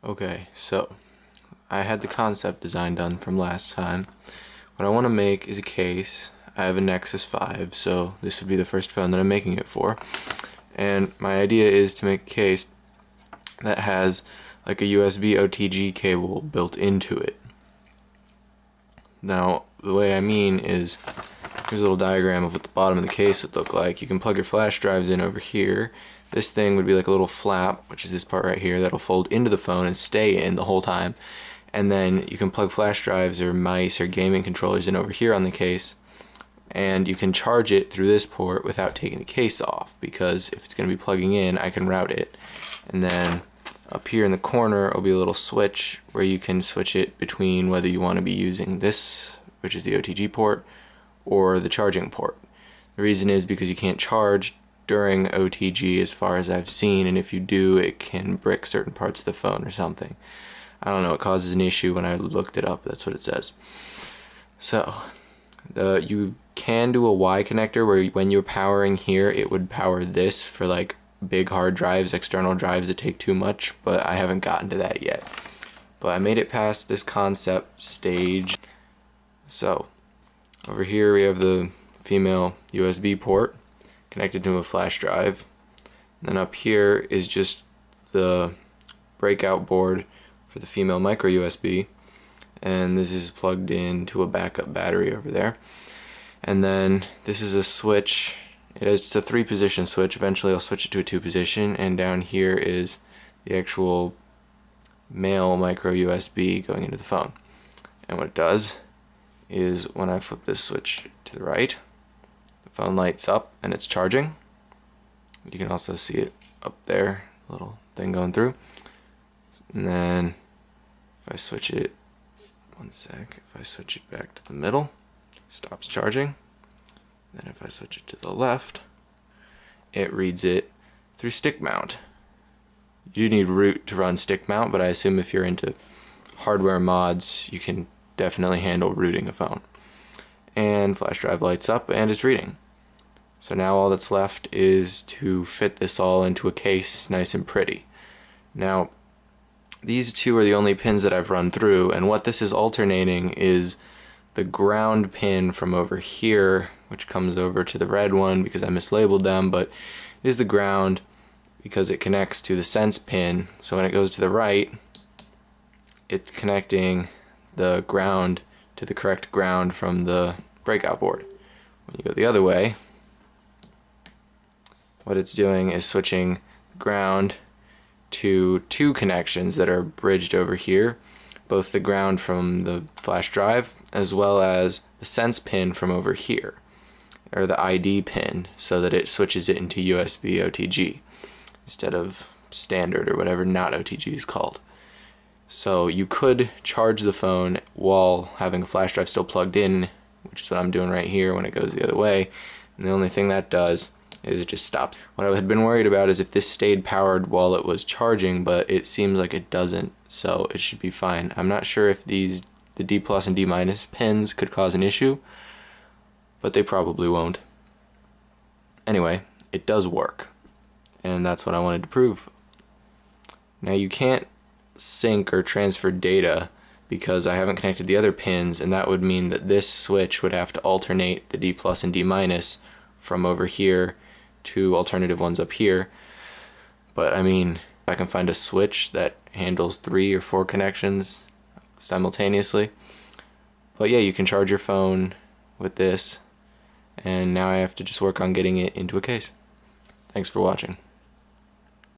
Okay, so I had the concept design done from last time. What I want to make is a case. I have a Nexus 5, so this would be the first phone that I'm making it for. And my idea is to make a case that has like a USB OTG cable built into it. Now, the way I mean is, here's a little diagram of what the bottom of the case would look like. You can plug your flash drives in over here. This thing would be like a little flap, which is this part right here, that'll fold into the phone and stay in the whole time. And then you can plug flash drives or mice or gaming controllers in over here on the case, and you can charge it through this port without taking the case off, because if it's going to be plugging in, I can route it. And then up here in the corner will be a little switch where you can switch it between whether you want to be using this, which is the OTG port, or the charging port. The reason is because you can't charge during OTG as far as I've seen, and if you do, it can brick certain parts of the phone or something. I don't know, it causes an issue. When I looked it up, that's what it says. So you can do a Y connector where when you're powering here, it would power this for like big hard drives, external drives that take too much, but I haven't gotten to that yet. But I made it past this concept stage. So over here we have the female USB port connected to a flash drive. And then up here is just the breakout board for the female micro USB, and this is plugged into a backup battery over there. And then this is a switch. It's a 3-position switch. Eventually I'll switch it to a 2-position, and down here is the actual male micro USB going into the phone. And what it does is when I flip this switch to the right, the phone lights up and it's charging. You can also see it up there, a little thing going through. And then if I switch it, one sec, if I switch it back to the middle, it stops charging. Then if I switch it to the left, it reads it through stick mount. You do need root to run stick mount, but I assume if you're into hardware mods, you can definitely handle rooting a phone. And flash drive lights up and it's reading. So now all that's left is to fit this all into a case nice and pretty. Now, these two are the only pins that I've run through, and what this is alternating is the ground pin from over here, which comes over to the red one because I mislabeled them, but it is the ground because it connects to the sense pin. So when it goes to the right, it's connecting the ground to the correct ground from the breakout board. When you go the other way, what it's doing is switching the ground to 2 connections that are bridged over here, both the ground from the flash drive as well as the sense pin from over here, or the ID pin, so that it switches it into USB OTG instead of standard or whatever not OTG is called. So you could charge the phone while having a flash drive still plugged in, which is what I'm doing right here when it goes the other way, and the only thing that does is it just stops. What I had been worried about is if this stayed powered while it was charging, but it seems like it doesn't, so it should be fine. I'm not sure if the D+ and D- pins could cause an issue, but they probably won't. Anyway, it does work, and that's what I wanted to prove. Now you can't sync or transfer data because I haven't connected the other pins, and that would mean that this switch would have to alternate the D+ and D- from over here to alternative ones up here. But I mean, if I can find a switch that handles 3 or 4 connections simultaneously. But yeah, you can charge your phone with this, and now I have to just work on getting it into a case. Thanks for watching.